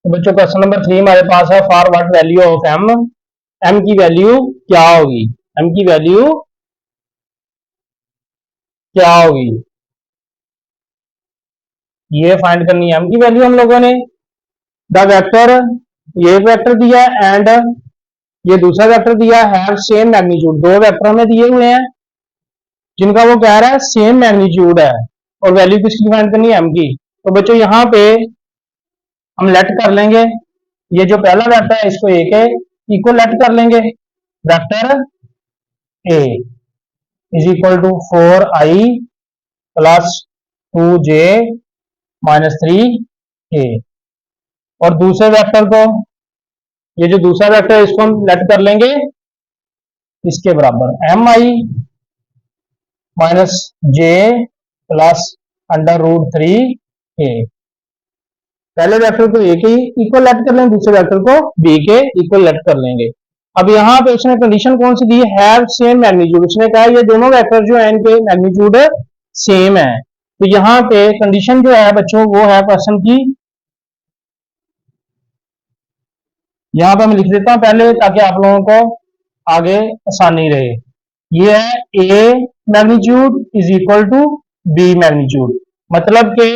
तो बच्चों question number 3 हमारे पास है, for what value of M, M की वैल्यू क्या होगी, एम की वैल्यू क्या होगी, ये फाइंड करनी है एम की वैल्यू हम लोगों ने। द वेक्टर, ये वेक्टर दिया है एंड ये दूसरा वेक्टर दिया है सेम मैग्नीट्यूड, दो वेक्टर हमें दिए हुए हैं जिनका वो कह रहा है सेम मैग्नीट्यूड है और वैल्यू किसकी फाइंड करनी है, एम की। तो बच्चों यहाँ पे हम लेट कर लेंगे, ये जो पहला वेक्टर है इसको ए के इक्वल लेट कर लेंगे, vector A is equal to 4i plus 2j minus 3k, और दूसरे वेक्टर को, ये जो दूसरा वेक्टर है इसको हम लेट कर लेंगे इसके बराबर mi minus j plus under root 3k। पहले वेक्टर को ए के इक्वल लेट कर लेंगे, दूसरे वेक्टर को बी के इक्वल लेट कर लेंगे। अब यहाँ पे उसने कंडीशन कौन सी दी है, हैव सेम मैग्नीट्यूड, उसने कहा ये दोनों वेक्टर जो है इनके मैग्नीट्यूड सेम है। तो यहाँ पे कंडीशन जो है बच्चों वो है क्वेश्चन की, यहाँ पे मैं लिख देता हूं पहले ताकि आप लोगों को आगे आसानी रहे। ये है A magnitude is equal to B magnitude, मतलब कि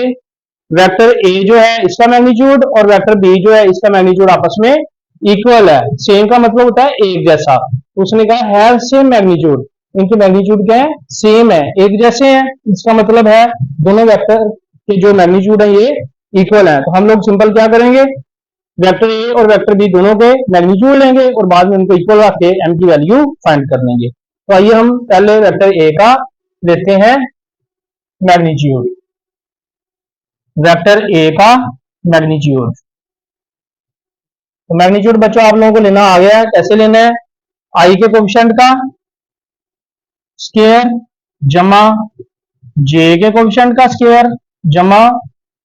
वेक्टर ए जो है इसका मैग्नीट्यूड और वेक्टर बी जो है इसका मैग्नीट्यूड आपस में इक्वल है। सेम का मतलब होता है एक जैसा, उसने कहा हैव सेम मैग्नीट्यूड, इनके मैग्नीट्यूड क्या है, सेम है, एक जैसे हैं, इसका मतलब है दोनों वेक्टर के जो मैग्नीट्यूड है ये इक्वल है। तो हम लोग सिंपल क्या करेंगे, वेक्टर ए और वेक्टर बी दोनों के मैग्नीट्यूड लेंगे और बाद में उनको इक्वल रख के एम की वैल्यू फाइंड कर लेंगे। तो आइए हम पहले वेक्टर ए का लेते हैं मैग्नीट्यूड, वेक्टर ए का मैग्नीट्यूड। तो मैग्नीट्यूड बच्चों आप लोगों को लेना आ गया है, कैसे लेना है, आई के कोफिशिएंट का स्क्वायर जमा जे के कोफिशिएंट का स्क्वायर जमा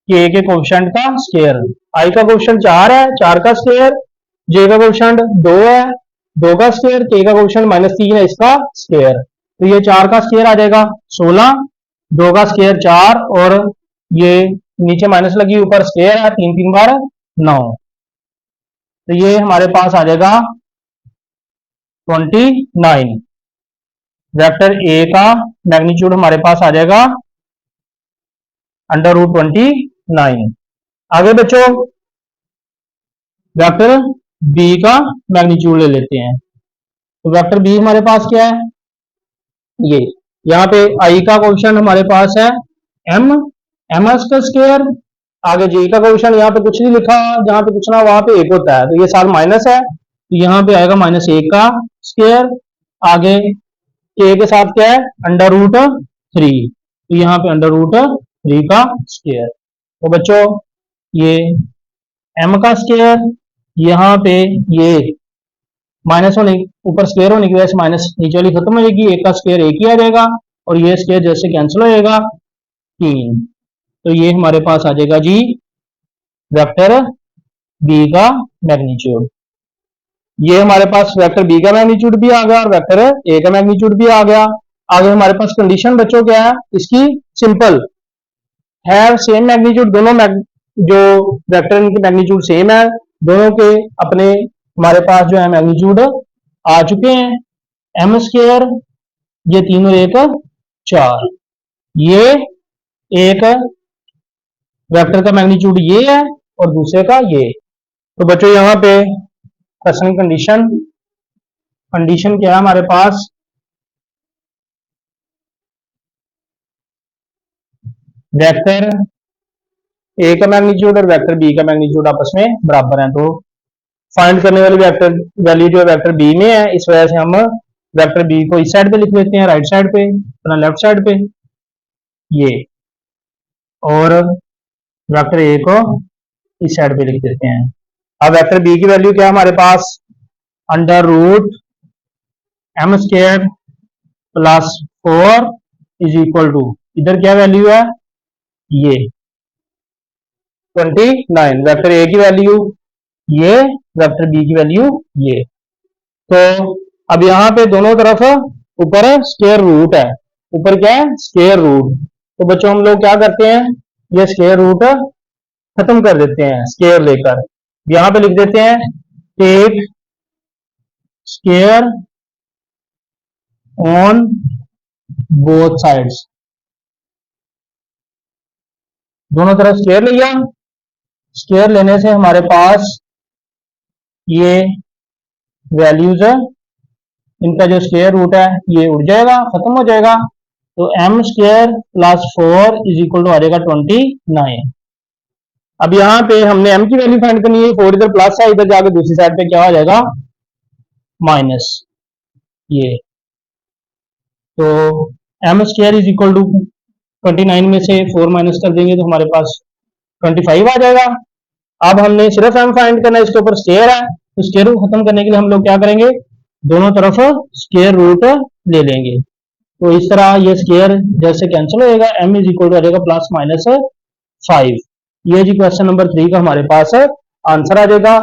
के के कोफिशिएंट का स्क्वायर। आई का कोफिशिएंट 4 है, 4 का स्क्वायर, जे का कोफिशिएंट 2 है, 2 का स्क्वायर, के का कोफिशिएंट -3 है, इसका स्क्वायर। तो ये 4 का स्क्वायर आ जाएगा 16, 2 का स्क्वायर 4 और ये नीचे माइनस लगी ऊपर स्क्वायर है, 3 3 बार 9। तो ये हमारे पास आ जाएगा 29। वेक्टर ए का मैग्नीट्यूड हमारे पास आ जाएगा अंडर रूट 29। आगे बच्चों वेक्टर बी का मैग्नीट्यूड ले लेते हैं। तो वेक्टर बी हमारे पास क्या है, ये यहाँ पे आई का कोफिशिएंट हमारे पास है एम, एम का स्क्वायर, आगे जे का कोफिशिएंट यहाँ पे कुछ नहीं लिखा, जहां पे कुछ ना वहां पे एक होता है, तो ये साथ माइनस है, तो यहाँ पे आएगा -1 का स्क्वायर, आगे के के साथ क्या है अंडर रूट 3, तो यहाँ पे अंडर रूट 3 का स्क्वायर। तो बच्चों ये एम का स्क्वायर, यहाँ पे ये माइनस होने ऊपर स्क्वायर होने की वजह से माइनस नीचे वाली खत्म हो जाएगी, एक का स्क्वायर एक ही आ जाएगा और ये स्क्वायर जैसे कैंसिल हो जाएगा 3। तो ये हमारे पास आ जाएगा जी वेक्टर बी का मैग्नीट्यूड। ये हमारे पास वेक्टर बी का मैग्नीट्यूड भी आ गया और वेक्टर ए का मैग्नीट्यूड भी आ गया। आगे हमारे पास कंडीशन बच्चों क्या है इसकी, सिंपल हैव सेम मैग्नीट्यूड, दोनों जो वेक्टर इनकी मैग्नीट्यूड सेम है, दोनों के अपने हमारे पास जो है मैग्नीट्यूड आ चुके हैं। एम स्क्वायर, ये 3 और 1 4, ये एक वेक्टर का मैग्नीट्यूड ये है और दूसरे का ये। तो बच्चों यहाँ पे क्वेश्चन कंडीशन, कंडीशन क्या है हमारे पास, वेक्टर ए का मैग्नीट्यूड और वेक्टर बी का मैग्नीट्यूड आपस में बराबर है, तो फाइंड करने वाली वेक्टर वैल्यू जो है वेक्टर बी में है, इस वजह से हम वेक्टर बी को इस साइड पे लिख लेते हैं, राइट साइड पे अपना लेफ्ट साइड पे ये, और वेक्टर ए को इस साइड पे लिख देते हैं। अब वेक्टर बी की वैल्यू क्या है हमारे पास, under root M square plus 4 is equal to, इधर क्या वैल्यू है ये 29, वेक्टर ए की वैल्यू ये, वेक्टर बी की वैल्यू ये। तो अब यहाँ पे दोनों तरफ ऊपर स्क्वायर रूट है, ऊपर क्या है स्क्वायर रूट, तो बच्चों हम लोग क्या करते हैं ये स्क्वायर रूट खत्म कर देते हैं स्क्वायर लेकर, यहां पे लिख देते हैं take square on both sides, दोनों तरफ स्केयर लिया। स्केयर लेने से हमारे पास ये वैल्यूज है, इनका जो स्क्वायर रूट है ये उड़ जाएगा, खत्म हो जाएगा। तो M square plus 4 is equal to आ जाएगा 29। अब यहाँ पे हमने एम की वैल्यू फाइंड करनी है, 4 इधर प्लस है, इधर जाके दूसरी साइड पे क्या हो जाएगा माइनस। ये तो M square is equal to 29 में से 4 माइनस कर देंगे तो हमारे पास 25 आ जाएगा। अब हमने सिर्फ एम फाइंड करना है, इसके ऊपर स्क्वायर है, तो स्क्वायर को खत्म करने के लिए हम लोग क्या करेंगे, दोनों तरफ स्क्वायर रूट ले लेंगे। तो इस तरह ये स्क्वायर जैसे कैंसिल होएगा, एम इज इक्वल टू आ जाएगा प्लस माइनस 5। ये जी क्वेश्चन नंबर 3 का हमारे पास आंसर आ जाएगा।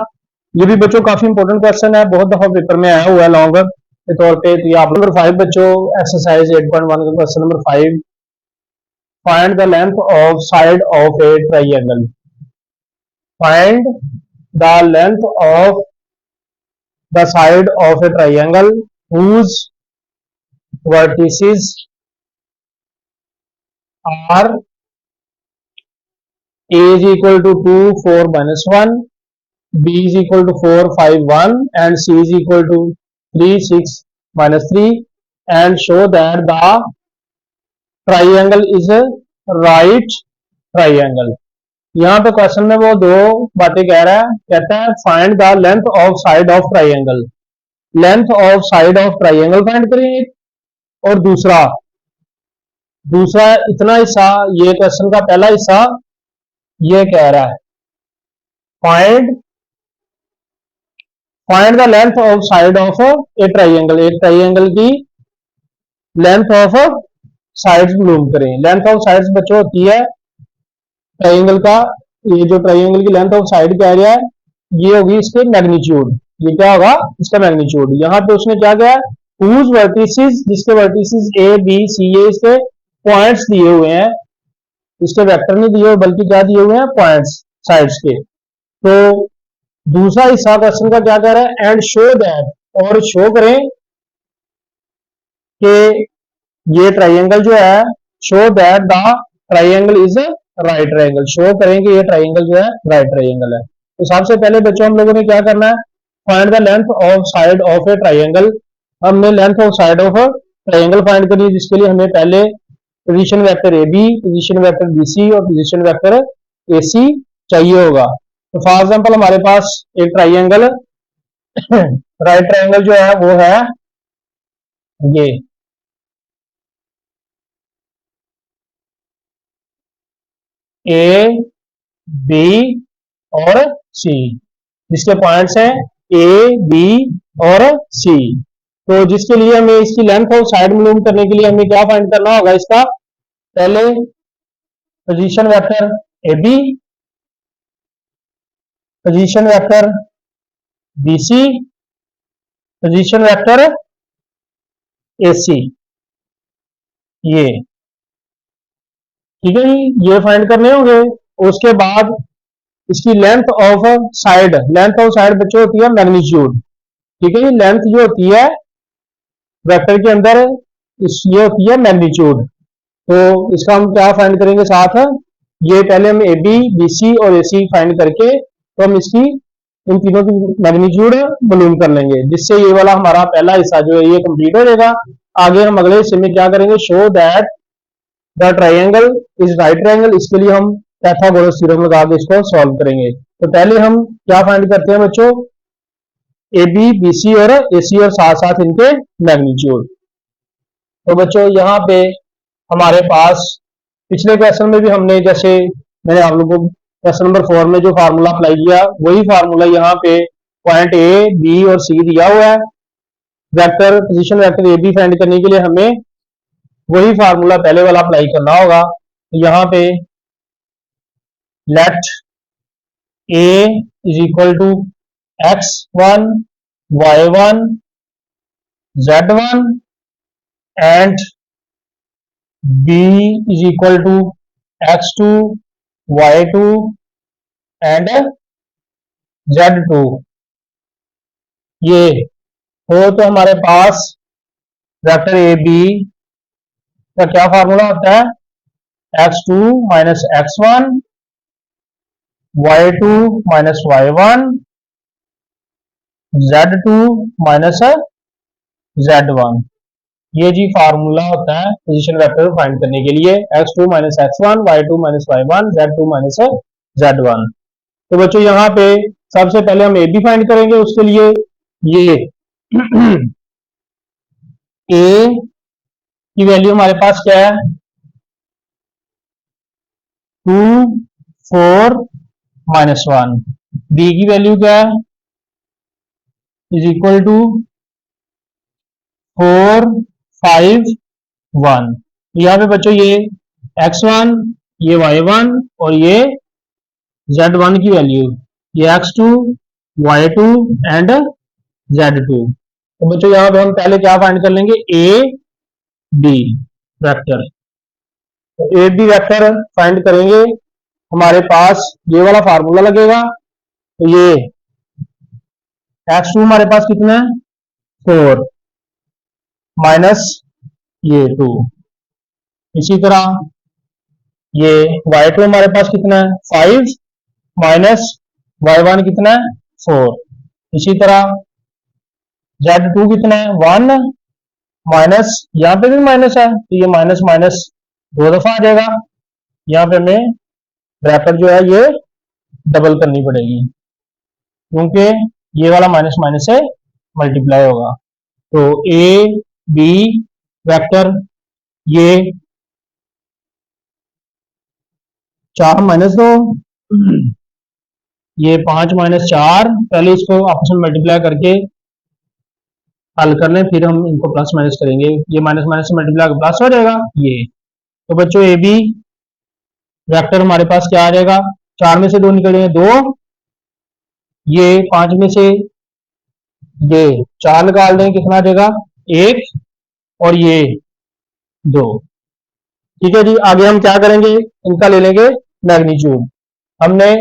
ये भी बच्चों काफी इंपॉर्टेंट क्वेश्चन है, बहुत दफा पेपर में आया हुआ है लॉन्ग के तौर पे। तो ये आप नंबर 5 बच्चों एक्सरसाइज 8.1 का question number 5, find the length of side of a triangle. Find the length of the side of a triangle whose vertices are a is equal to 2 4 minus 1, b is equal to 4 5 1, and c is equal to 3 6 minus 3, and show that the triangle is a right triangle। यहाँ पे question में वो दो बातें कह रहा है, कहता है find the length of side of triangle. Length of side of triangle find करेंगे, और दूसरा इतना हिस्सा, ये क्वेश्चन का पहला हिस्सा ये कह रहा है find the length of side of a triangle. एक ट्राइंगल की लेंथ ऑफ साइड्स मालूम करें। लेंथ ऑफ साइड्स बच्चों होती है ट्राइंगल का, ये जो ट्राइंगल की लेंथ ऑफ साइड कह रहा है ये होगी इसके मैग्नीट्यूड। ये क्या होगा इसका मैग्नीट्यूड। यहाँ पे उसने क्या किया, whose vertices, जिसके वर्टिसेस ए बी सी ए इसके पॉइंट्स दिए हुए हैं, इसके वेक्टर नहीं दिए हुए बल्कि क्या दिए हुए हैं पॉइंट्स साइड्स के। तो दूसरा हिस्सा क्वेश्चन का क्या कह रहा है, एंड शो दैट, और शो करें कि ये ट्राइंगल जो है, show that the triangle is right triangle. Show करें कि ये ट्राइंगल जो है राइट ट्राइंगल है। तो सबसे पहले बच्चों हम लोगों ने क्या करना है, find the length of side of a triangle. हमने length of side of triangle find करी, जिसके लिए हमें पहले position vector A B, position vector B C और पोजीशन वेक्टर ए सी चाहिए होगा। तो फॉर एग्जांपल हमारे पास एक ट्राइंगल राइट ट्राइंगल जो है वो है ये, ए बी और सी, जिसके पॉइंट्स हैं ए बी और सी। तो जिसके लिए हमें इसकी लेंथ ऑफ साइड मालूम करने के लिए हमें क्या फाइंड करना होगा, इसका पहले position vector A B, position vector B C, position vector A C. ये ठीक है जी, ये फाइंड करने होंगे। उसके बाद इसकी length of side, length of side बच्चों होती है मैग्नीट्यूड। ठीक है जी, लेंथ जो होती है वेक्टर के अंदर ये होती है मैग्नीट्यूड। तो इसका हम क्या फाइंड करेंगे साथ, ये पहले हम ए बी बी सी और ए सी फाइंड करके तो हम इसकी इन तीनों की मैग्नीट्यूड मालूम कर लेंगे, जिससे ये वाला हमारा पहला हिस्सा जो है ये कंप्लीट हो जाएगा। आगे हम अगले हिस्से में क्या करेंगे, show that the triangle is right triangle. इसके लिए हम पाइथागोरस थ्योरम लगा के इसको सॉल्व करेंगे। तो पहले हम क्या फाइंड करते हैं बच्चों, ए बी बी सी और ए सी और साथ साथ इनके मैग्नीट्यूड। तो बच्चों यहाँ पे हमारे पास पिछले क्वेश्चन में भी हमने, जैसे मैंने आप लोगों को क्वेश्चन नंबर 4 में जो फार्मूला अप्लाई किया वही फार्मूला यहाँ पे पॉइंट ए बी और सी दिया हुआ है। Vector position vector A B find करने के लिए हमें वही फार्मूला पहले वाला अप्लाई करना होगा। तो यहाँ पे let A is equal to x1 y1 z1 and b is equal to x2 y2 and Z2 ये हो तो हमारे पास वेक्टर ए बी का क्या फार्मूला होता है, x2 minus x1, y2 minus y1, Z2 minus Z1। ये जी फार्मूला होता है पोजीशन वेक्टर फाइंड करने के लिए, x2 minus x1, y2 minus y1, Z2 minus Z1। तो बच्चों यहाँ पे सबसे पहले हम ए बी फाइंड करेंगे, उसके लिए ये ए की वैल्यू हमारे पास क्या है, 2 4 माइनस 1। बी की वैल्यू क्या है, इज इक्वल टू 4 5 1। यहाँ पे बच्चों ये x1, ये y1 और ये z1 की वैल्यू, ये x2, y2 एंड z2। तो बच्चों यहाँ पे हम पहले क्या फाइंड कर लेंगे, ए बी वेक्टर। तो ए बी वेक्टर फाइंड करेंगे, हमारे पास ये वाला फार्मूला लगेगा। तो ये x2 हमारे पास कितना है, 4 माइनस ये 2। इसी तरह ये y2 हमारे पास कितना है, 5 माइनस y1 कितना है, 4। इसी तरह z2 कितना है, 1 माइनस, यहाँ पे भी माइनस है तो ये माइनस माइनस 2 दफा आ जाएगा। यहाँ पे हमें ब्रैकेट जो है ये डबल करनी पड़ेगी, क्योंकि ये वाला माइनस माइनस से मल्टीप्लाई होगा। तो ए बी वेक्टर ये 4 माइनस 2, ये 5 माइनस 4, पहले इसको आपस में मल्टीप्लाई करके हल कर लें, फिर हम इनको प्लस माइनस करेंगे। ये माइनस माइनस से मल्टीप्लाई कर प्लस हो जाएगा ये। तो बच्चों ए बी वेक्टर हमारे पास क्या आ जाएगा, 4 में से 2 निकल जाएंगे 2, ये 5 में से ये 4 निकाल देंगे, कितना आ जाएगा 1, और ये 2। ठीक है जी, आगे हम क्या करेंगे, इनका ले लेंगे मैग्नीट्यूड। हमने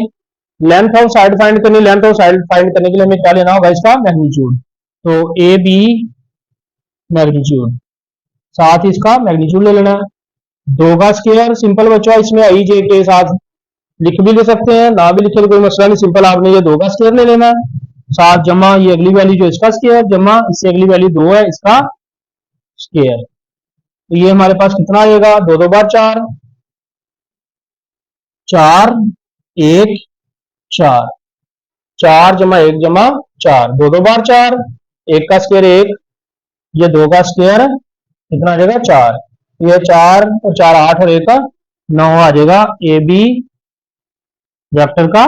लेंथ ऑफ साइड फाइंड करनी, लेंथ ऑफ साइड फाइंड करने के लिए हमें क्या लेना होगा, इसका मैग्नीट्यूड। तो ए बी मैग्नीट्यूड, साथ ही इसका मैग्नीट्यूड ले लेना है। 2 का स्क्वायर सिंपल बच्चों, इसमें आई जे के साथ लिख भी ले सकते हैं, ना भी लिखे तो कोई मसला नहीं, सिंपल आपने ये 2 का स्क्वायर ले लेना है, साथ जमा ये अगली वैल्यू जो इसका स्क्वायर, जमा इससे अगली वैल्यू 2 है इसका स्क्वायर। तो ये हमारे पास कितना आएगा, 2 2 बार 4, 4 1 4, 4 जमा 1 जमा 4, 2 2 बार 4, 1 का स्क्वायर 1, ये 2 का स्क्वायर कितना आ जाएगा 4, ये 4 और 4 8 और 1 9 आ जाएगा ए बी वेक्टर का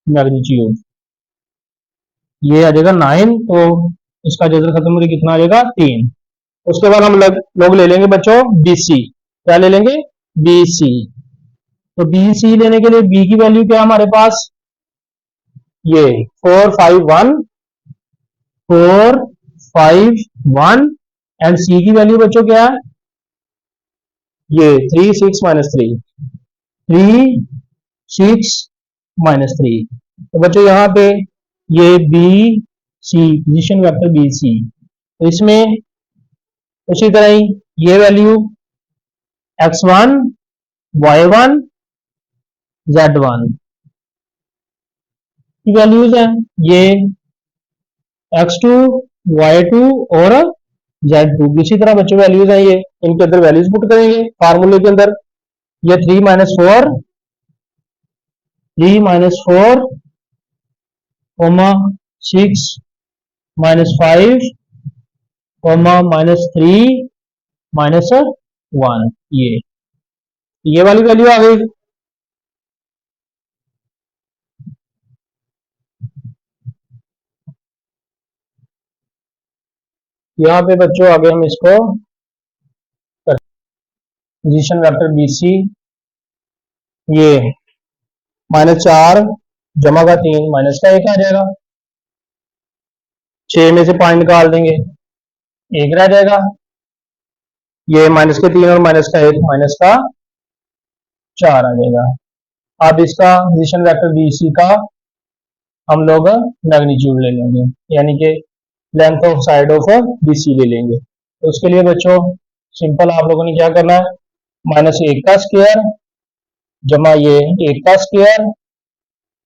मैग्नीट्यूड। ये आ जाएगा 9, तो इसका जजर खत्म होकर कितना आ जाएगा 3। उसके बाद हम लोग ले लेंगे बच्चों बीसी, क्या ले लेंगे बीसी। तो बीसी लेने के लिए बी की वैल्यू क्या है हमारे पास, ये 4 5 1, 4 5 1, एंड सी की वैल्यू बच्चों क्या है, ये 3 6 माइनस 3, 3 6 माइनस 3। तो बच्चों यहाँ पे ये B C position vector B C, तो इसमें उसी तरह ही ये वैल्यू x1 y1 z1 की वैल्यूज हैं, ये x2 y2 और z2 इसी तरह बच्चों वैल्यूज हैं, ये इनके अंदर वैल्यूज पुट करेंगे फार्मूले के अंदर। ये 3 माइनस 4 6 माइनस 5 माइनस 3 माइनस 1, ये वाली वैल्यू आ गई। यहाँ पे बच्चों आगे हम इसको पोजीशन वेक्टर बी सी, ये -4 जमा का 3 माइनस का 1 आ जाएगा, 6 में से 5 निकाल देंगे 1 रह जाएगा, ये माइनस के 3 और माइनस का 1 माइनस का 4 आ जाएगा। अब इसका पोजीशन वेक्टर बी सी का हम लोग मैग्नीट्यूड ले लेंगे, यानी कि length of side of BC ले लेंगे। तो उसके लिए बच्चों सिंपल आप लोगों ने क्या करना है, -1 का स्क्वायर जमा ये 1 का स्क्वायर,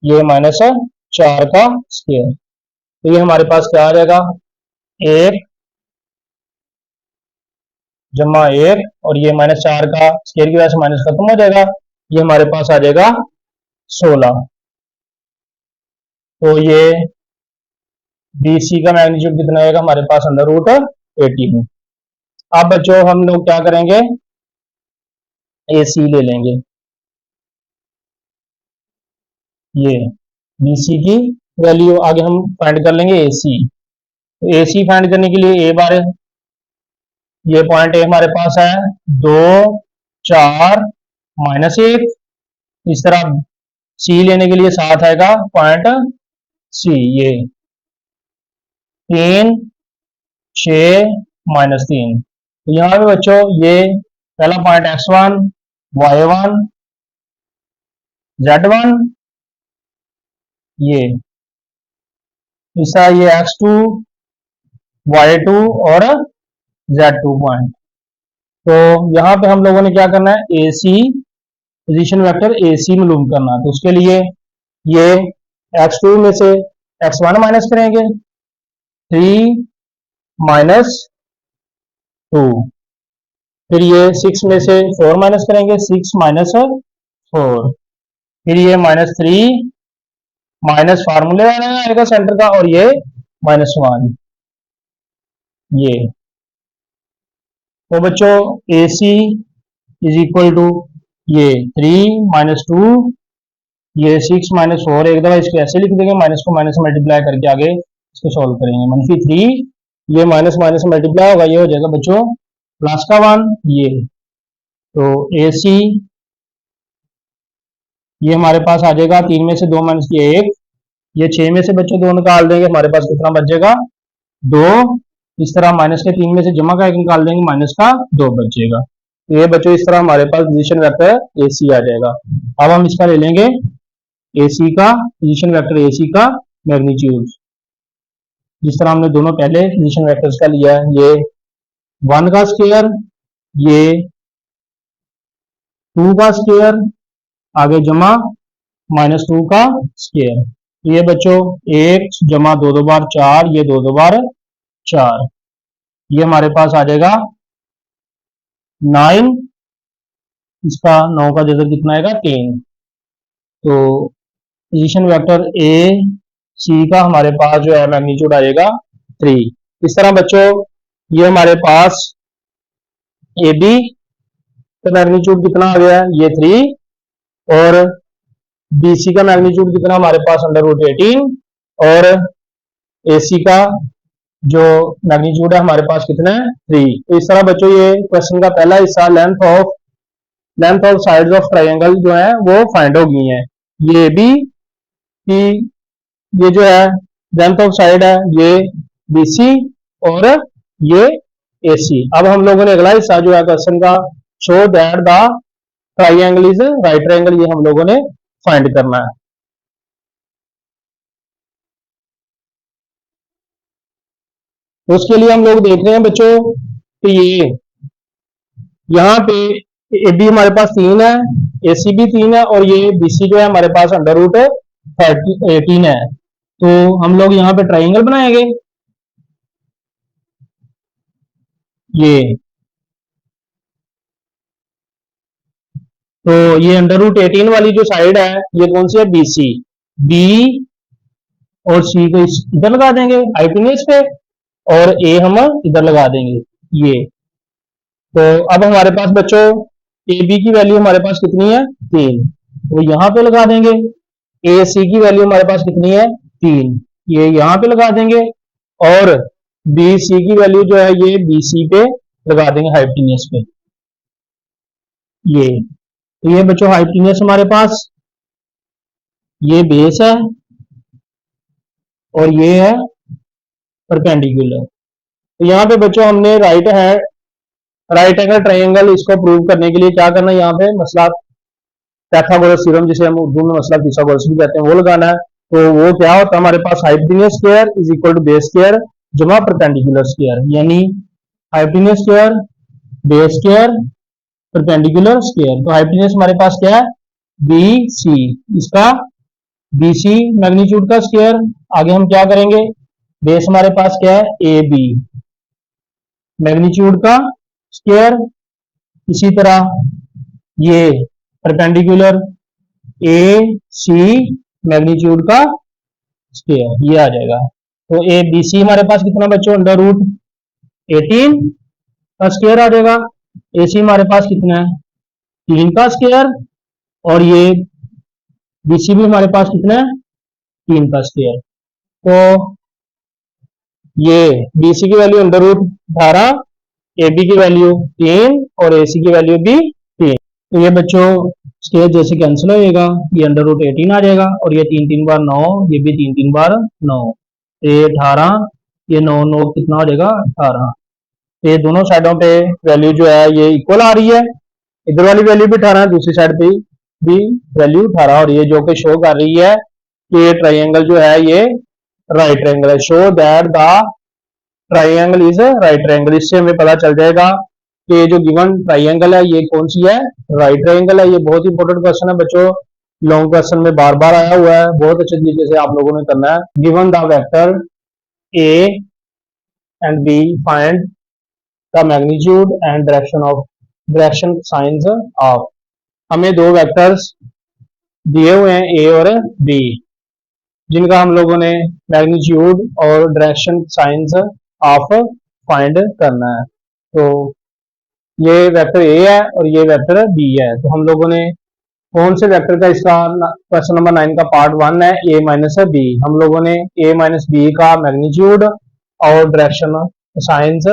ये -4 का स्क्वायर। तो ये हमारे पास क्या आ जाएगा, 1 जमा 1 और ये -4 का स्क्वायर की वजह से माइनस खत्म हो जाएगा, ये हमारे पास आ जाएगा 16। तो ये BC का मैग्नीट्यूड कितना आएगा हमारे पास, √18। अब बच्चों हम लोग क्या करेंगे, AC ले लेंगे, ये BC की वैल्यू आगे हम फाइंड कर लेंगे AC। तो AC फाइंड करने के लिए A बार, ये पॉइंट A हमारे पास है 2 4 -1, इस तरह C लेने के लिए साथ आएगा पॉइंट C, ये 3 6 -3। तो यहाँ पे बच्चों ये पहला पॉइंट X1 Y1 Z1, ये तीसरा ये X2 Y2 और Z2 पॉइंट। तो यहाँ पे हम लोगों ने क्या करना है, AC पोजीशन वेक्टर AC मालूम करना है। तो उसके लिए ये X2 में से X1 माइनस करेंगे, 3 -2, फिर ये 6 में से 4 माइनस करेंगे, 6 -4, फिर ये -3 माइनस फार्मूले आएगा सेंटर का, और ये -1, ये। तो बच्चों AC इज इक्वल टू ये 3 -2, ये 6 -4, एक दफा इसको ऐसे लिख देंगे, माइनस को माइनस मल्टीप्लाई करके आगे इसको सॉल्व करेंगे, -3, ये माइनस माइनस मल्टीप्लाई होगा, ये हो जाएगा बच्चों +1, ये। तो AC ये हमारे पास आ जाएगा, 3 में से 2 माइनस किया 1, ये 6 में से बच्चों 2 निकाल देंगे, हमारे पास कितना बच जाएगा 2। इस तरह माइनस के 3 में से जमा का 1 निकाल देंगे, माइनस का 2 बचेगा। तो ये बच्चों इस तरह हमारे पास पोजीशन वेक्टर AC आ जाएगा। अब हम इसका ले लेंगे AC का पोजीशन वेक्टर AC का मैग्नीट्यूड, जिस तरह हमने दोनों पहले पोजीशन वेक्टर्स का लिया है, ये 1 का स्क्वायर, ये 2 का स्क्वायर, आगे जमा -2 का स्क्वायर। ये बच्चों 1 जमा 2 2 बार 4, ये 2 2 बार 4, ये हमारे पास आ जाएगा 9, इसका 9 का जजर कितना आएगा 3। तो पोजीशन वेक्टर AC का हमारे पास जो है मैग्नीट्यूड आ जाएगा 3। इस तरह बच्चों ये हमारे पास AB का मैग्नीट्यूड कितना आ गया, ये 3, और BC का मैग्नीट्यूड कितना हमारे पास √18, और AC का जो मैग्नीट्यूड है हमारे पास कितना है 3। तो इस तरह बच्चों ये क्वेश्चन का पहला हिस्सा length of sides of triangle जो है वो फाइंड हो गई है। ये भी कि ये जो है लेंथ ऑफ साइड है ये BC और ये AC। अब हम लोगों ने अगला हिस्सा जो है क्वेश्चन का, show that the triangle is right triangle, ये हम लोगों ने फाइंड करना है। तो उसके लिए हम लोग देख रहे हैं बच्चों कि ये यहाँ पे AB हमारे पास 3 है, AC भी 3 है, और ये BC जो है हमारे पास √18 है। तो हम लोग यहाँ पे ट्रायंगल बनाएंगे, ये। तो ये √18 वाली जो साइड है ये कौन सी है, BC। B और C को इधर लगा देंगे हाइपोटेन्यूज पे, और A हम इधर लगा देंगे, ये। तो अब हमारे पास बच्चों AB की वैल्यू हमारे पास कितनी है 3, तो यहाँ पे लगा देंगे। AC की वैल्यू हमारे पास कितनी है 3, ये यहाँ पे लगा देंगे, और BC की वैल्यू जो है ये BC पे लगा देंगे हाइपोटेन्यूज पे, ये। तो ये बच्चों हाइपोटेन्यूज हमारे पास ये बेस है और ये है परपेंडिकुलर। तो यहाँ पे बच्चों हमने राइट एंगल ट्रायंगल इसको प्रूव करने के लिए क्या करना है, यहाँ पे मसला पाइथागोरस थ्योरम जिसे हम उर्दू में मसला फिसागोरस भी कहते हैं वो लगाना है। तो वो क्या होता है हमारे पास, hypotenuse square is equal to base square जमा परपेंडिकुलर स्क्वायर, यानी hypotenuse square, base square, perpendicular square. तो हाइपोटेन्यूज हमारे पास क्या है, बी सी, इसका बी सी मैग्नीट्यूड का स्क्वायर। आगे हम क्या करेंगे, बेस हमारे पास क्या है, ए बी मैग्नीट्यूड का स्क्वायर। इसी तरह ये परपेंडिकुलर ए सी मैग्नीट्यूड का स्क्वायर, ये आ जाएगा। तो ए बी सी हमारे पास कितना बच्चों, अंडर रूट 18 का स्क्वायर आ जाएगा। ए सी हमारे पास कितना है, 3 का स्क्वायर, और ये बी सी भी हमारे पास कितना है, 3 का स्क्वायर। तो ये बी सी की value under root 18, A B की वैल्यू 3 और ए सी की वैल्यू भी 3। तो ये बच्चों स्क्वायर जैसे कैंसिल होएगा, ये अंडर रूट 18 आ जाएगा, और ये 3 3 बार 9, ये भी 3 3 बार 9, ये 18, ये 9 9 कितना हो जाएगा 18। ये दोनों साइडों पे वैल्यू जो है ये इक्वल आ रही है, इधर वाली वैल्यू भी 18 है, दूसरी साइड पे भी वैल्यू 18, और ये जो कि शो कर रही है कि ये ट्राइंगल जो है ये राइट ट्राइंगल है। Show that the triangle is right triangle, इससे हमें पता चल जाएगा कि ये जो गिवन ट्राइंगल है ये कौन सी है, राइट ट्राइंगल है। ये बहुत इंपॉर्टेंट क्वेश्चन है बच्चों, लॉन्ग क्वेश्चन में बार बार आया हुआ है, बहुत अच्छे तरीके से आप लोगों ने करना है। Given the vector A and B, find the magnitude and direction science of. हमें दो वेक्टर्स दिए हुए हैं ए और बी, जिनका हम लोगों ने मैग्नीट्यूड और डायरेक्शन साइंस ऑफ फाइंड करना है। तो ये वेक्टर ए है और ये वेक्टर बी है। तो हम लोगों ने कौन से वेक्टर का, इसका क्वेश्चन नंबर 9 का पार्ट 1 है ए माइनस बी, हम लोगों ने ए माइनस बी का मैग्नीट्यूड और डायरेक्शन साइंस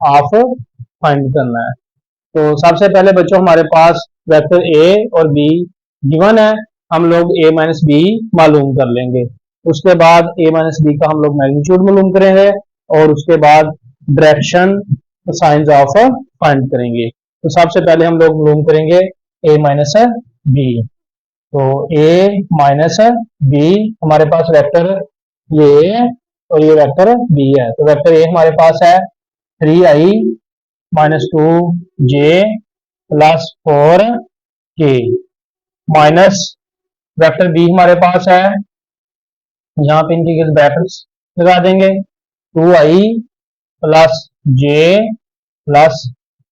ऑफ फाइंड करना है। तो सबसे पहले बच्चों हमारे पास वेक्टर ए और बी गिवन है, हम लोग ए माइनस बी मालूम कर लेंगे। उसके बाद ए माइनस बी का हम लोग मैग्नीट्यूड मालूम करेंगे, और उसके बाद डायरेक्शन साइंस ऑफ फाइंड करेंगे। तो सबसे पहले हम लोग मालूम करेंगे ए माइनस बी। तो ए माइनस बी हमारे पास वेक्टर ये है और ये वेक्टर बी है। तो वेक्टर ए हमारे पास है 3i minus 2j plus 4k, minus vector B हमारे पास है, यहाँ पे इनकी ब्रैकेट्स लगा देंगे, 2i plus j plus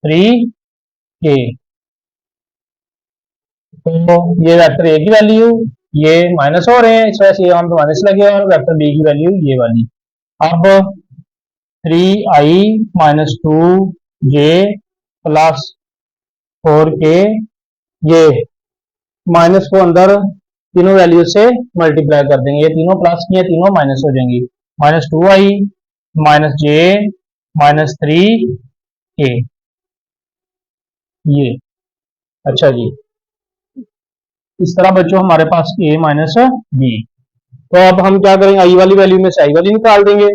3k। तो ये वेक्टर ए की वैल्यू, ये माइनस हो रहे हैं इस वजह से यहाँ पे माइनस लगे, और वेक्टर बी की वैल्यू ये वाली। अब 3i minus 2j plus 4k, ये माइनस को अंदर तीनों वैल्यू से मल्टीप्लाई कर देंगे, ये तीनों प्लस की है, तीनों माइनस हो जाएंगी। Minus 2i minus j minus 3k, ये अच्छा जी। इस तरह बच्चों हमारे पास a माइनस बी। तो अब हम क्या करेंगे, आई वाली वैल्यू में से आई वाली निकाल देंगे।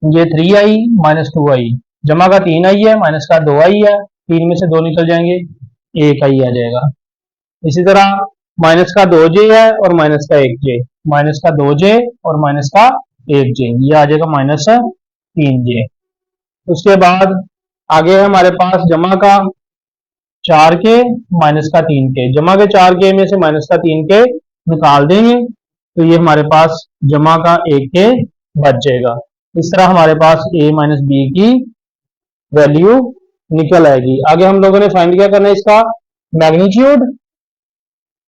ये 3i माइनस 2i, जमा का 3i है, माइनस का 2i है, 3 में से 2 निकल जाएंगे, 1i आ जाएगा। इसी तरह माइनस का 2j है और माइनस का 1j, माइनस का 2j और माइनस का 1j, ये आ जाएगा माइनस 3j। उसके बाद आगे है हमारे पास जमा का 4k माइनस का 3k, जमा के 4k में से माइनस का 3k निकाल देंगे, तो ये हमारे पास जमा का 1k बच जाएगा। इस तरह हमारे पास a माइनस बी की वैल्यू निकल आएगी। आगे हम लोगों ने फाइंड क्या करना है, इसका मैग्नीट्यूड।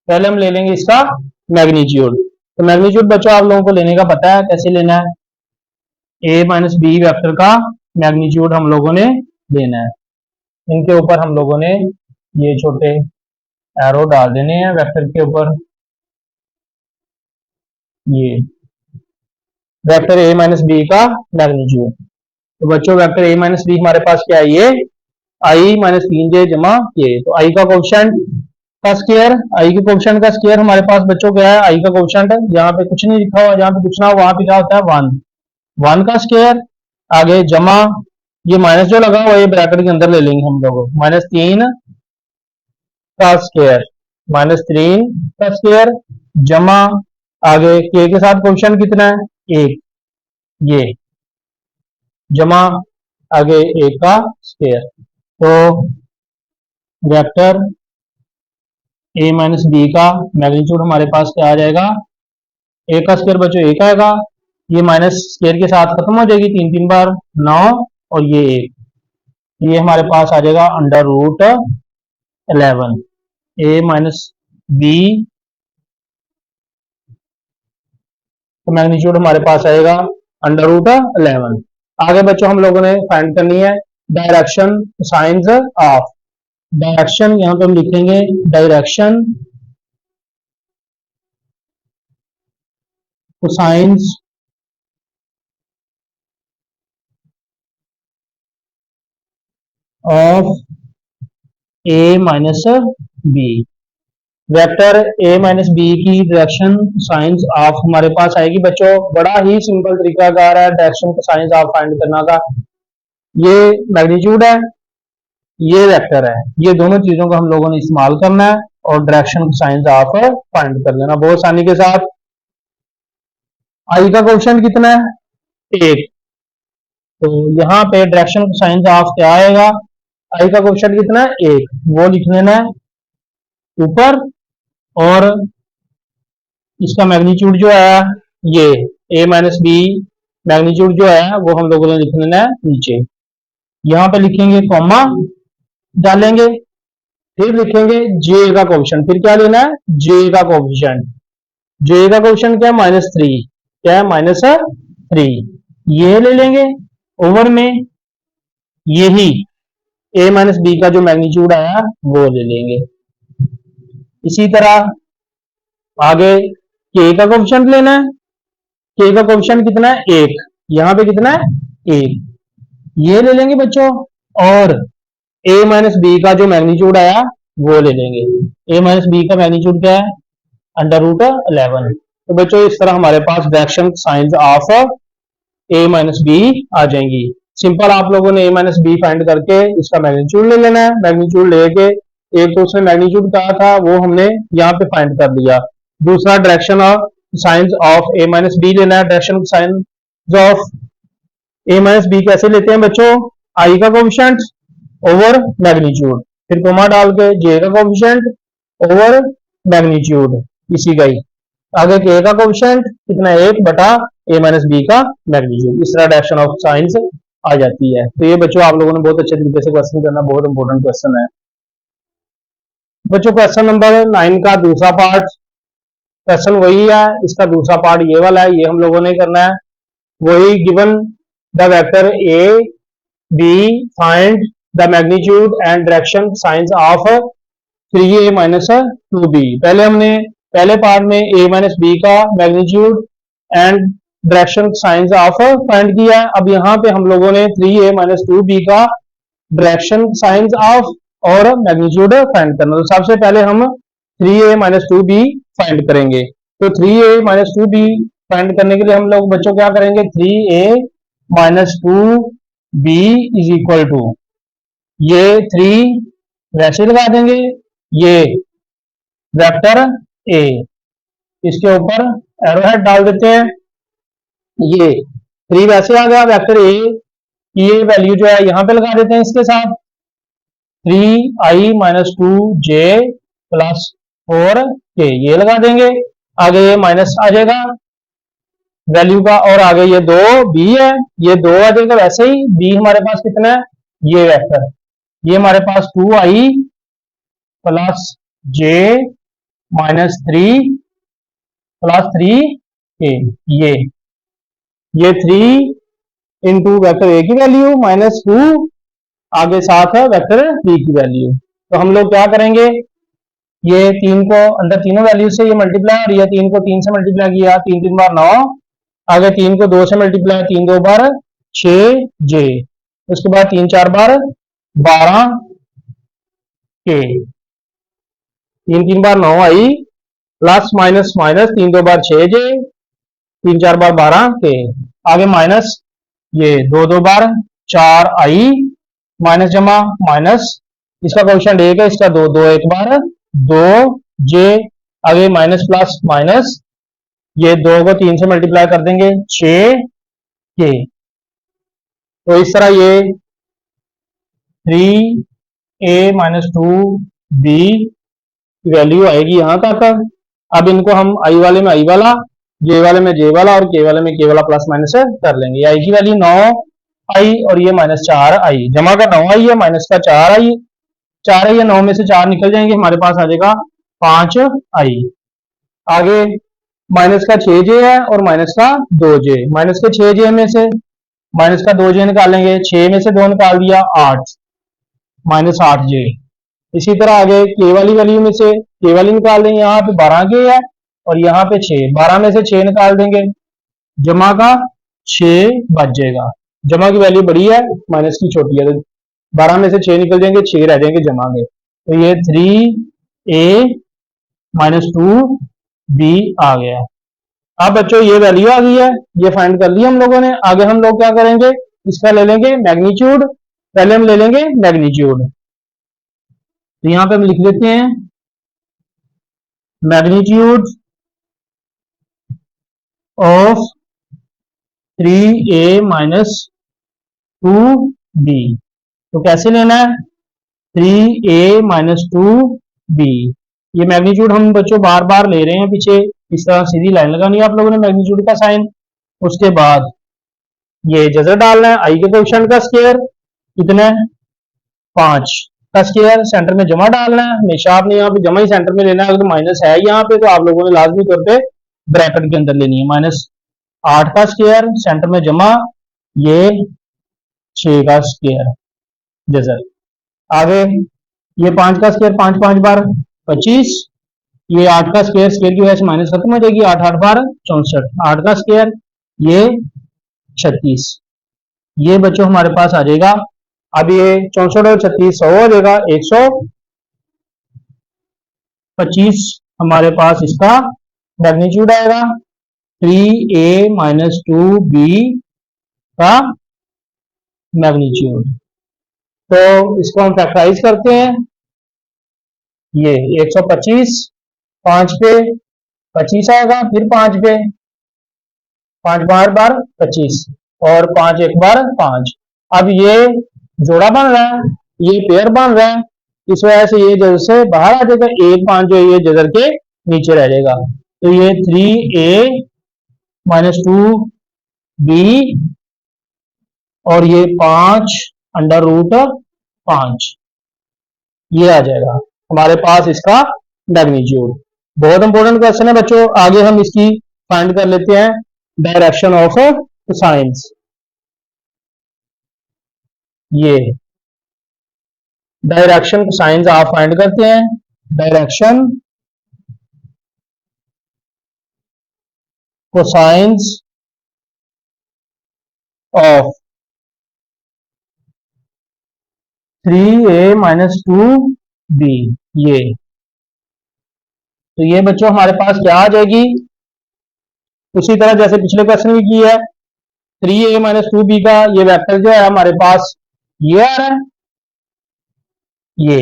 पहले हम ले लेंगे इसका मैग्नीट्यूड। तो मैग्नीट्यूड बच्चों आप लोगों को लेने का पता है, कैसे लेना है, a माइनस बी वेक्टर का मैग्नीट्यूड हम लोगों ने लेना है। इनके ऊपर हम लोगों ने ये छोटे एरो डाल देने हैं वेक्टर के ऊपर। ये वेक्टर a माइनस बी का मैग्नीट्यूड। तो बच्चों वेक्टर a माइनस बी हमारे पास क्या है, ये i माइनस 3j जमा k। तो i का कोएफिशिएंट का स्क्वायर, i के कोएफिशिएंट का स्क्वायर हमारे पास बच्चों क्या है, i का कोएफिशिएंट, यहाँ पे कुछ नहीं लिखा हुआ, जहाँ पे कुछ ना हो वहां पे क्या होता है 1, 1 का स्क्वायर। आगे जमा, ये माइनस जो लगा हुआ है ये ब्रैकेट के अंदर ले लेंगे हम लोग, माइनस 3 का स्क्वायर, माइनस 3 का स्क्वायर जमा आगे के साथ कोएफिशिएंट कितना है 1, ये जमा आगे a का स्क्वायर, तो वेक्टर a माइनस बी का मैग्नीट्यूड हमारे पास क्या आ जाएगा, a का स्क्वायर बच्चों एक आएगा, ये माइनस स्क्वायर के साथ खत्म हो जाएगी, 3 बार 9 और ये 1, ये हमारे पास आ जाएगा under root 11 a minus B, तो मैग्नीट्यूड हमारे पास आएगा अंडर रूट 11। आगे बच्चों हम लोगों ने फाइंड करनी है डायरेक्शन साइंस ऑफ, डायरेक्शन यहां पे हम लिखेंगे direction cosines of a minus B. Vector a minus B की डायरेक्शन साइंस ऑफ हमारे पास आएगी बच्चों, बड़ा ही सिंपल तरीकाकार है डायरेक्शन साइंस ऑफ फाइंड करना का। ये मैग्नीट्यूड है, ये वेक्टर है, ये दोनों चीजों को हम लोगों ने इस्तेमाल करना है और डायरेक्शन साइंस ऑफ फाइंड कर लेना बहुत आसानी के साथ। आई का कोएफिशिएंट कितना है 1, तो यहाँ पे डायरेक्शन साइंस ऑफ क्या आएगा, आई का कोएफिशिएंट कितना है 1, वो लिख लेना है ऊपर, और इसका मैग्नीट्यूड जो है ये a माइनस बी मैग्नीट्यूड जो है वो हम लोगों ने लिख लेना है नीचे, यहाँ पे लिखेंगे कॉमा डालेंगे, फिर लिखेंगे j का कोएफिशिएंट, फिर क्या लेना है j का कोएफिशिएंट, j का कोएफिशिएंट क्या है -3, क्या है -3, ये ले लेंगे ओवर में यही a माइनस बी का जो मैग्नीट्यूड आया वो ले लेंगे। इसी तरह आगे k का कोएफिशिएंट लेना है, k का कोएफिशिएंट कितना है 1, यहाँ पे कितना है 1, ये ले लेंगे बच्चों, और a माइनस बी का जो मैग्नीट्यूड आया वो ले लेंगे, a माइनस बी का मैग्नीट्यूड क्या है अंडर रूट 11। तो बच्चों इस तरह हमारे पास direction science of a minus B आ जाएंगी। सिंपल आप लोगों ने a माइनस बी फाइंड करके इसका मैग्नीट्यूड ले लेना है, मैग्नीट्यूड लेके एक तो उसने मैग्नीट्यूड कहा था वो हमने यहाँ पे फाइंड कर लिया, दूसरा direction of sines of a minus B लेना है, direction science of a minus B कैसे लेते हैं बच्चों, i का कोएफिशिएंट ओवर मैग्नीट्यूड, फिर कोमा डाल के j का कोएफिशिएंट ओवर मैग्नीट्यूड, इसी का ही आगे k का कोएफिशिएंट कितना 1 बटा a माइनस बी का मैग्नीट्यूड, इस तरह डायरेक्शन ऑफ साइंस आ जाती है। तो ये बच्चों आप लोगों ने बहुत अच्छे तरीके से क्वेश्चन करना, बहुत इंपॉर्टेंट क्वेश्चन है बच्चों। क्वेश्चन नंबर 9 का दूसरा पार्ट, क्वेश्चन वही है, इसका दूसरा पार्ट ये वाला है, ये हम लोगों ने करना है। वही given the vector a b find the magnitude and direction science of 3a minus 2b। पहले हमने पहले पार्ट में a माइनस बी का magnitude and direction science of find किया, अब यहाँ पे हम लोगों ने 3a माइनस 2b का डायरेक्शन साइंस ऑफ और मैग्नीट्यूड फाइंड करना। तो सबसे पहले हम 3a माइनस 2b फाइंड करेंगे, तो 3a माइनस 2b फाइंड करने के लिए हम लोग बच्चों क्या करेंगे, 3a minus 2b is equal to, ये 3 वैसे लगा देंगे, ये वेक्टर a, इसके ऊपर एरोहेड डाल देते हैं, ये 3 वैसे आ गया, वेक्टर a की ये वैल्यू जो है यहाँ पे लगा देते हैं इसके साथ, 3i minus 2j plus 4k ये लगा देंगे, आगे ये माइनस आ जाएगा वैल्यू का, और आगे ये 2b है, ये 2 आ जाएगा, वैसे ही b हमारे पास कितना है, ये वेक्टर, ये हमारे पास 2i plus j minus 3 plus 3k, ये 3 इंटू वेक्टर a की वैल्यू माइनस 2 आगे साथ है वेक्टर b की वैल्यू। तो हम लोग क्या करेंगे, ये 3 को अंदर तीनों वैल्यू से ये मल्टीप्लाई, और ये 3 को 3 से मल्टीप्लाई किया, 3 3 बार 9, आगे 3 को 2 से मल्टीप्लाई, 3 2 बार 6j, उसके बाद 3 4 बार 12k, 3 3 बार 9 आई प्लस माइनस माइनस 3 2 बार 6j, 3 4 बार 12k, आगे माइनस ये 2 2 बार 4i माइनस जमा माइनस, इसका कोएफिशिएंट 1 है, इसका 2 2 1 बार 2j, आगे माइनस प्लस माइनस ये 2 को 3 से मल्टीप्लाई कर देंगे 6 के, तो इस तरह ये 3a माइनस 2b वैल्यू आएगी यहां तक। अब इनको हम आई वाले में आई वाला, जे वाले में जे वाला और के वाले में के वाला प्लस माइनस कर लेंगे। आई की वैल्यू 9 आई और ये माइनस 4 आई, जमा का 9 आई है माइनस का 4 आई, 4 आई है, 9 में से 4 निकल जाएंगे, हमारे पास आ जाएगा 5 आई। आगे माइनस का 6 जे है और माइनस का 2 जे, माइनस के 6 जे में से माइनस का 2 जे निकालेंगे, 6 में से 2 निकाल दिया 8 माइनस 8 जे। इसी तरह आगे के वाली वैल्यू में से के वाली निकाल देंगे, यहाँ पे 12 के है और यहाँ पे 6, 12 में से 6 निकाल देंगे, जमा का 6 बच जाएगा। जमा की वैल्यू बड़ी है माइनस की छोटी है, तो 12 में से 6 निकल जाएंगे, 6 रह जाएंगे जमा में, तो ये 3a माइनस 2b आ गया। अब बच्चों ये वैल्यू आ गई है, ये फाइंड कर लिया हम लोगों ने। आगे हम लोग क्या करेंगे, इसका ले लेंगे मैग्नीट्यूड। पहले हम ले लेंगे मैग्नीट्यूड, तो यहां पे हम लिख देते हैं magnitude of 3a minus 2b। तो कैसे लेना है, 3a माइनस 2b, ये मैग्नीट्यूड हम बच्चों बार बार ले रहे हैं पीछे, इस तरह सीधी लाइन लगानी है आप लोगों ने मैग्नीट्यूड का साइन। उसके बाद ये जजर डालना है, आई के कोएफिशिएंट का स्क्वायर कितना है 5 का स्क्वायर, सेंटर में जमा डालना है। हमेशा आपने यहाँ पे जमा ही सेंटर में लेना है, अगर माइनस है यहाँ पे तो आप लोगों ने लाजमी तौर पे ब्रैकेट के अंदर लेनी है। माइनस 8 का स्क्वायर, सेंटर में जमा, ये 6 का स्क्वायर जजर। आगे ये 5 का स्क्वायर, 5 5 बार 25, ये 8 का स्क्वायर, स्क्वायर की वजह से माइनस खत्म हो जाएगी, 8 8 बार 64, 8 का स्क्वायर ये 36, ये बच्चों हमारे पास आ जाएगा। अब ये 64 और 36 100 हो जाएगा, 125 हमारे पास इसका मैग्नीट्यूड आएगा, 3a माइनस 2b का मैग्नीट्यूड। तो इसको हम फैक्टराइज करते हैं, ये 125 5 पे 25 आएगा, फिर 5 पे 5 बार बार 25 और 5 एक बार 5। अब ये जोड़ा बन रहा है, ये पेयर बन रहा है, इस वजह से ये जजर से बाहर आ जाएगा, 1 5 जो ये जजर के नीचे रह जाएगा। तो ये 3a माइनस 2b और ये 5 अंडर रूट 5, ये आ जाएगा हमारे पास इसका मैग्नीट्यूड। बहुत इंपॉर्टेंट क्वेश्चन है बच्चों। आगे हम इसकी फाइंड कर लेते हैं डायरेक्शन ऑफ कोसाइंस। ये डायरेक्शन कोसाइंस आप फाइंड करते हैं, direction cosines of 3a minus 2b, ये तो ये बच्चों हमारे पास क्या आ जाएगी, उसी तरह जैसे पिछले क्वेश्चन में की है, 3a माइनस 2b का ये वेक्टर जो है हमारे पास ये आ रहा है, ये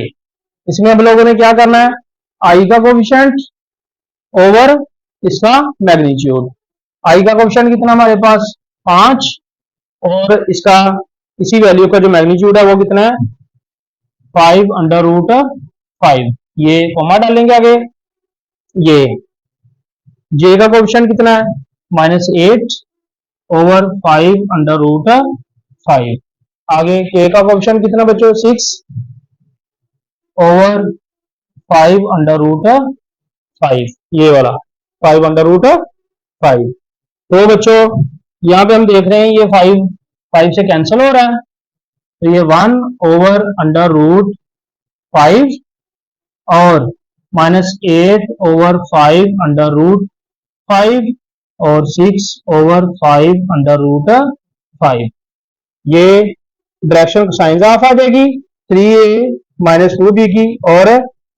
इसमें हम लोगों ने क्या करना है, आई का कोएफिशिएंट ओवर इसका मैग्नीट्यूड। आई का कोएफिशिएंट कितना हमारे पास 5 और इसका इसी वैल्यू का जो मैग्नीट्यूड है वो कितना है 5 अंडर रूट 5, ये कॉमा डालेंगे आगे। ये जे का कोएफिशिएंट कितना है -8 ओवर 5 अंडर रूट 5। आगे के का कोएफिशिएंट कितना बच्चों 6 ओवर 5 अंडर रूट 5, ये वाला 5 अंडर रूट 5। तो बच्चों यहाँ पे हम देख रहे हैं ये 5 से कैंसिल हो रहा है, तो ये 1 ओवर अंडर रूट 5 और -8 ओवर 5 अंडर रूट 5 और 6 ओवर 5 अंडर रूट 5। ये डायरेक्शन कोसाइन ऑफ आ जाएगी 3a माइनस 2b की, और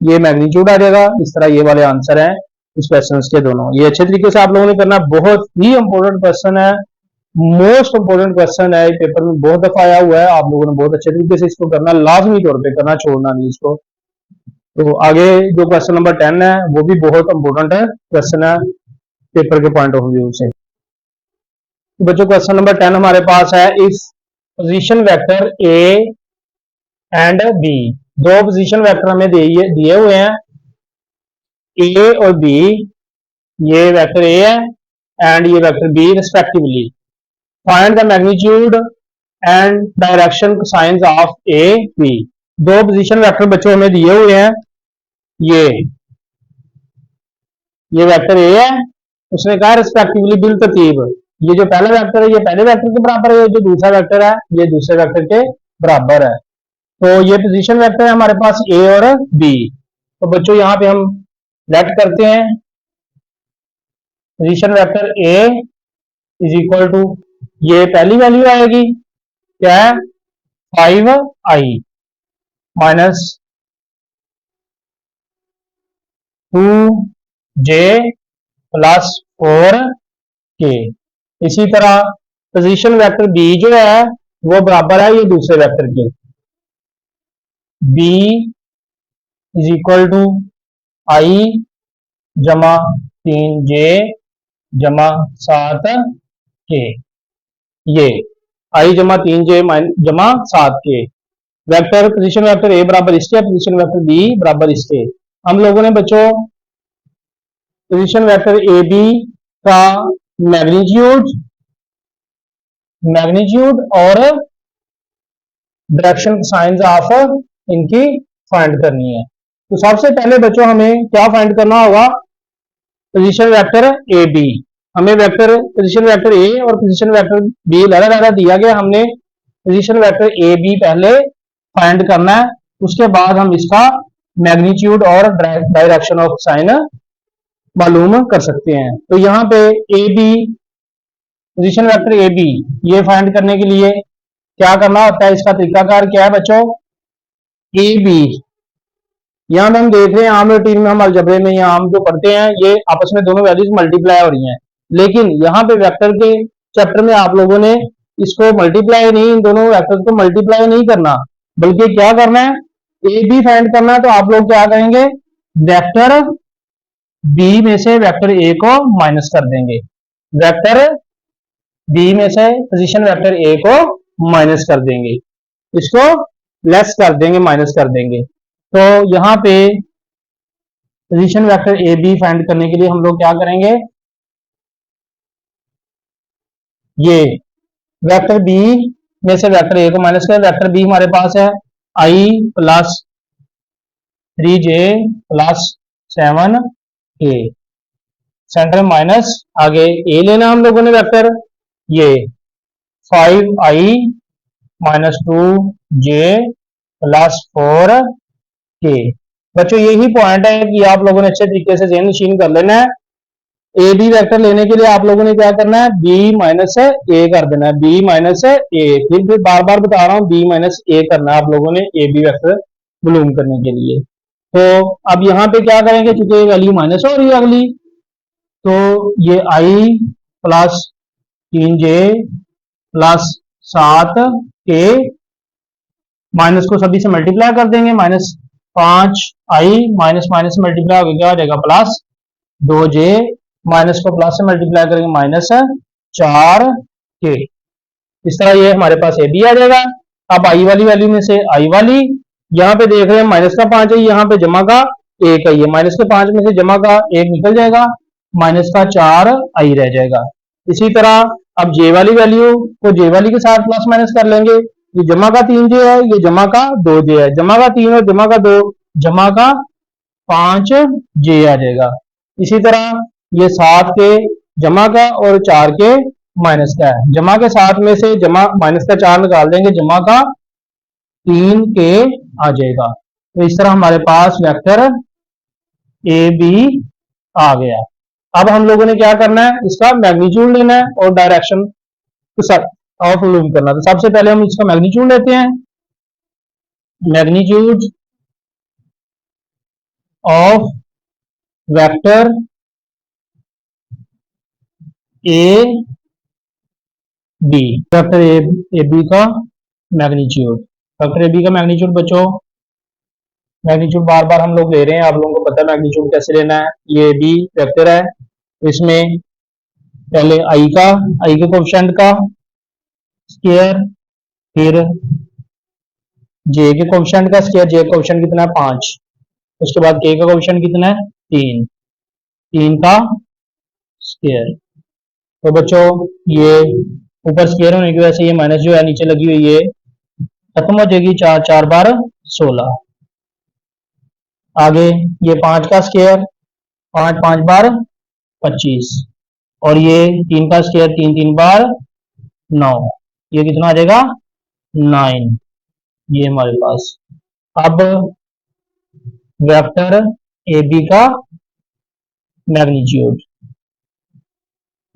ये मैग्नीट्यूड आ जाएगा। इस तरह ये वाले आंसर हैं इस क्वेश्चन के दोनों। ये अच्छे तरीके से आप लोगों ने करना, बहुत ही इंपॉर्टेंट क्वेश्चन है, मोस्ट इंपॉर्टेंट क्वेश्चन है, पेपर में बहुत दफा आया हुआ है, आप लोगों ने बहुत अच्छे तरीके से इसको करना, लाजमी तौर पे करना, छोड़ना नहीं इसको। तो आगे जो क्वेश्चन नंबर 10 है वो भी बहुत इंपॉर्टेंट है क्वेश्चन है, पेपर के पॉइंट ऑफ व्यू से। तो बच्चों क्वेश्चन नंबर 10 हमारे पास है, इस position vector A and B, दो पोजीशन वेक्टर हमें दिए हुए हैं ए और बी, ये वेक्टर ए है एंड ये vector B respectively. Find the magnitude and direction science of A B. दो पोजीशन वेक्टर बच्चों हमें दिए हुए हैं, ये वेक्टर ए है, उसने कहा रिस्पेक्टिवली बिल तरतीब, ये जो पहला वेक्टर है ये पहले वेक्टर के बराबर है, जो दूसरा वेक्टर है ये दूसरे वेक्टर के बराबर है। तो ये पोजीशन वेक्टर है हमारे पास ए और बी। तो बच्चों यहाँ पे हम लेट करते हैं, position vector A is equal to, ये पहली वैल्यू आएगी क्या है 5i minus 2j plus 4k। इसी तरह पोजीशन वेक्टर बी जो है वो बराबर है ये दूसरे वेक्टर के, b इज इक्वल टू आई जमा 3j जमा 7k, ये आई जमा 3j जमा 7k। वेक्टर पोजीशन वेक्टर ए बराबर इसके, पोजीशन वेक्टर बी बराबर इसके। हम लोगों ने बच्चों पोजीशन वेक्टर ए बी का मैग्नीट्यूड और डायरेक्शन साइंस ऑफ इनकी फाइंड करनी है। तो सबसे पहले बच्चों हमें क्या फाइंड करना होगा, पोजीशन वेक्टर ए बी। हमें वेक्टर पोजीशन वेक्टर ए और पोजीशन वेक्टर बी अलग-अलग दिया गया, हमने पोजीशन वेक्टर ए बी पहले फाइंड करना है, उसके बाद हम इसका मैग्नीट्यूड और डायरेक्शन ऑफ साइन मालूम कर सकते हैं। तो यहाँ पे A B, position vector A B, ये फाइंड करने के लिए क्या करना होता है, इसका तरीकाकार क्या है बच्चों, ए बी, यहाँ पे हम देख रहे हैं आम रूटीन में, हम अलजबरे में या हम जो पढ़ते हैं ये आपस में दोनों वैल्यूज मल्टीप्लाई हो रही हैं, लेकिन यहाँ पे वेक्टर के चैप्टर में आप लोगों ने इसको मल्टीप्लाई नहीं, इन दोनों वेक्टर्स को मल्टीप्लाई नहीं करना, बल्कि क्या करना है ए बी फाइंड करना है। तो आप लोग क्या करेंगे, वेक्टर बी में से वेक्टर ए को माइनस कर देंगे, वेक्टर बी में से पोजीशन वेक्टर ए को माइनस कर देंगे, इसको लेस कर देंगे, माइनस कर देंगे। तो यहाँ पे position vector A B find करने के लिए हम लोग क्या करेंगे, ये वेक्टर बी में से वेक्टर ए को माइनस करें, वेक्टर बी हमारे पास है I plus 3j plus 7k, centre minus, आगे ए लेना हम लोगों ने वेक्टर, ये 5i minus 2j plus 4k। बच्चों यही पॉइंट है कि आप लोगों ने अच्छे तरीके से ज़हन नशीन कर लेना है। ए बी वेक्टर लेने के लिए आप लोगों ने क्या करना है, बी माइनस ए कर देना है, बी माइनस ए, फिर बार बार बता रहा हूँ बी माइनस ए करना है आप लोगों ने ए बी वेक्टर मालूम करने के लिए। तो अब यहाँ पे क्या करेंगे, चूंकि वैल्यू माइनस हो रही है अगली, तो ये आई plus 3j plus 7k, minus को सभी से मल्टीप्लाई कर देंगे, minus 5i minus minus multiply हो क्या हो जाएगा प्लस 2j, माइनस को प्लस से मल्टीप्लाई करेंगे माइनस 4k। इस तरह ये हमारे पास ए बी आ जाएगा। अब आई वाली वैल्यू में से आई वाली, यहाँ पे देख रहे हैं माइनस का 5 है, यहाँ पे जमा का 1 है, ये माइनस के 5 में से जमा का 1 निकल जाएगा, माइनस का 4i रह जाएगा। इसी तरह अब जे वाली वैल्यू को जे वाली के साथ प्लस माइनस कर लेंगे, ये जमा का 3j है, ये जमा का 2j है, जमा का 3 और जमा का 2, जमा का 5j आ जाएगा। इसी तरह ये 7 के जमा का और 4 के माइनस का है, जमा के 7 में से जमा माइनस का 4 निकाल देंगे, जमा का 3 के आ जाएगा। तो इस तरह हमारे पास वेक्टर ए बी आ गया। अब हम लोगों ने क्या करना है, इसका मैग्नीट्यूड लेना है और डायरेक्शन ऑफ मालूम करना है। तो सबसे पहले हम इसका मैग्नीट्यूड लेते हैं, magnitude of vector A B, vector A B का मैग्नीट्यूड, वेक्टर ए बी का मैग्नीट्यूड बच्चों, मैग्नीट्यूड बार बार हम लोग ले रहे हैं, आप लोगों को पता है मैग्नीट्यूड कैसे लेना है। ये बी वेक्टर है, तो इसमें पहले आई के कोफिशिएंट का स्क्वायर, फिर जे के कोफिशिएंट का स्क्वायर, जे का कोफिशिएंट कितना है 5, उसके बाद के का कोफिशिएंट कितना है 3, 3 का स्क्वायर। तो बच्चों ये ऊपर स्क्वायर होने की वजह से ये माइनस जो है नीचे लगी हुई है खत्म हो जाएगी, 4 4 बार 16। आगे ये 5 का स्क्वायर, 5 5 बार 25, और ये 3 का स्क्वायर, 3 3 बार 9, ये कितना आ जाएगा 9, ये हमारे पास। अब वेक्टर ए बी का मैग्नीट्यूड,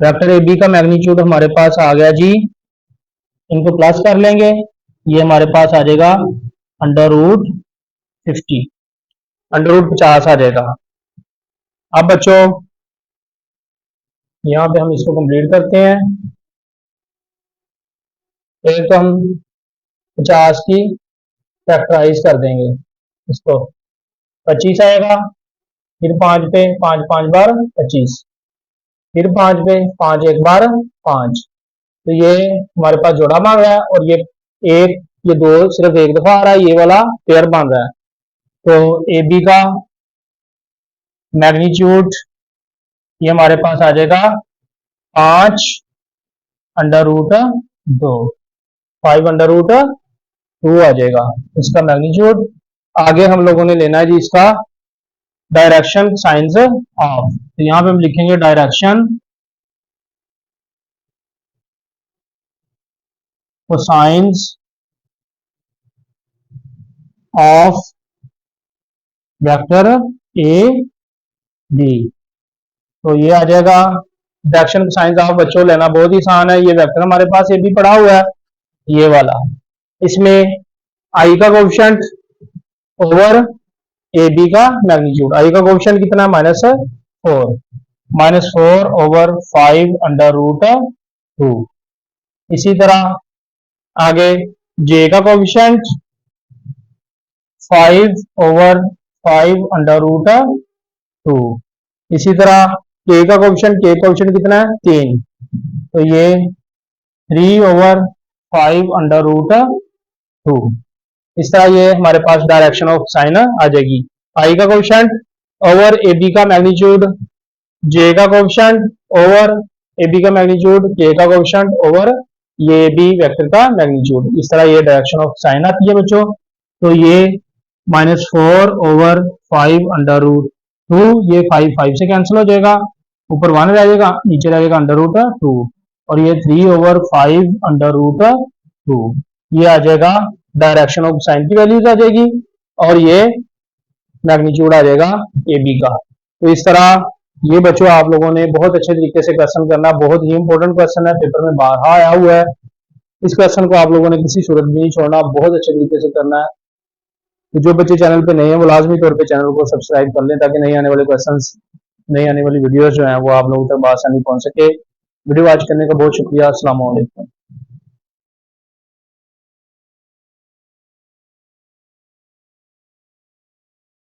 वेक्टर ए बी का मैग्नीट्यूड हमारे पास आ गया जी, इनको प्लस कर लेंगे, ये हमारे पास आ जाएगा अंडर रूट 50, अंडर रूट 50 आ जाएगा। अब बच्चों यहां पे हम इसको कंप्लीट करते हैं। एक तो हम 50 की फैक्टराइज कर देंगे, इसको 25 आएगा, फिर 5 पे 5 5 बार 25, फिर 5 पे 5 1 बार 5, तो ये हमारे पास जोड़ा बन रहा है, और ये एक ये दो सिर्फ एक दफा आ रहा है, ये वाला पेयर बन रहा है। तो ए बी का मैग्नीट्यूड ये हमारे पास आ जाएगा 5 अंडर रूट 2, 5 अंडर रूट 2 आ जाएगा इसका मैग्नीट्यूड। आगे हम लोगों ने लेना है जी इसका डायरेक्शन साइंस ऑफ, तो यहां पे हम लिखेंगे direction cosines of vector A B, तो ये आ जाएगा डायरेक्शन कोसाइंस ऑफ। बच्चों लेना बहुत ही आसान है, ये वेक्टर हमारे पास ए बी पड़ा हुआ है, ये वाला, इसमें आई का कोफिशिएंट ओवर ए बी का मैग्नीट्यूड, आई का कोफिशिएंट कितना है -4, -4 ओवर 5 अंडर रूट 2। इसी तरह आगे जे का कोफिशिएंट 5 ओवर 5 अंडर रूट 2। इसी तरह के का कोफिशिएंट कितना है 3, तो ये 3 ओवर 5 अंडर रूट 2। इस तरह ये हमारे पास डायरेक्शन ऑफ साइन आ जाएगी। आई का कोफिशिएंट ओवर ए बी का मैग्नीट्यूड, जे का कोफिशिएंट ओवर ए बी का मैग्नीट्यूड, के का कोफिशिएंट ओवर ये बी वेक्टर का मैग्नीट्यूड, इस तरह ये डायरेक्शन ऑफ साइन आती है बच्चों। तो ये -4 ओवर 5 अंडर रूट 2, ये 5 5 से कैंसिल हो जाएगा, ऊपर 1 रह जाएगा, नीचे रह जाएगा अंडर रूट 2, और ये 3 ओवर 5 अंडर रूट 2, ये आ जाएगा डायरेक्शन ऑफ साइन की वैल्यूज आ जाएगी, और ये मैग्नीट्यूड आ जाएगा ए बी का। तो इस तरह ये बच्चों आप लोगों ने बहुत अच्छे तरीके से क्वेश्चन करना, बहुत ही इंपॉर्टेंट क्वेश्चन है, पेपर में बारहा आया हुआ है। इस क्वेश्चन को आप लोगों ने किसी सूरत में नहीं छोड़ना, बहुत अच्छे तरीके से करना है। तो जो बच्चे चैनल पे नए हैं वो लाजमी तौर पे चैनल को सब्सक्राइब कर लें, ताकि नई आने वाले क्वेश्चंस, नई आने वाली वीडियोस जो हैं वो आप लोगों तक आसानी पहुंच सके। वीडियो वॉच करने का बहुत शुक्रिया। अस्सलाम वालेकुम।